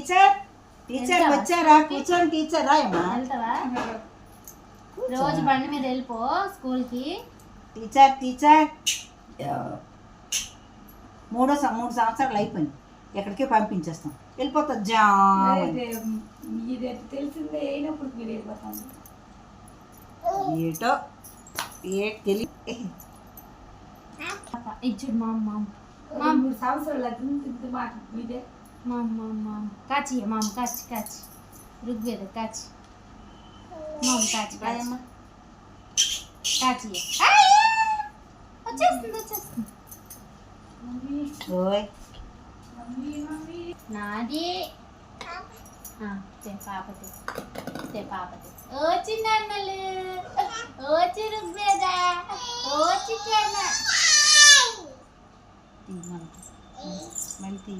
Teacher teacher వచ్చారా? కూర్చొని teacher రాయమ్మా. వెళ్తావా? రోజు బండి మీద వెళ్ళిపో స్కూల్కి. టీచర్ టీచర్ 3 సంవత్సరాలు అయిపోయింది, ఎక్కడికే పంపించేస్తాం, వెళ్ళిపోతుంది. తెలిసిందే అయినప్పుడు మీరు వెళ్ళిపోతాను. ఏటో తెలియ ఇచ్చుడు మా అమ్మ 3 సంవత్సరాలు అది మాట మీదే. మా కాచి మా కాచి కాచి రుగ్వేద కాచి మా కాచి కాయమ్మ కాచి వచ్చేస్తుంది. ఓయ్ నాది పాపది వచ్చి నాన్నలు వచ్చి రుగ్వేద వచ్చి మళ్ళీ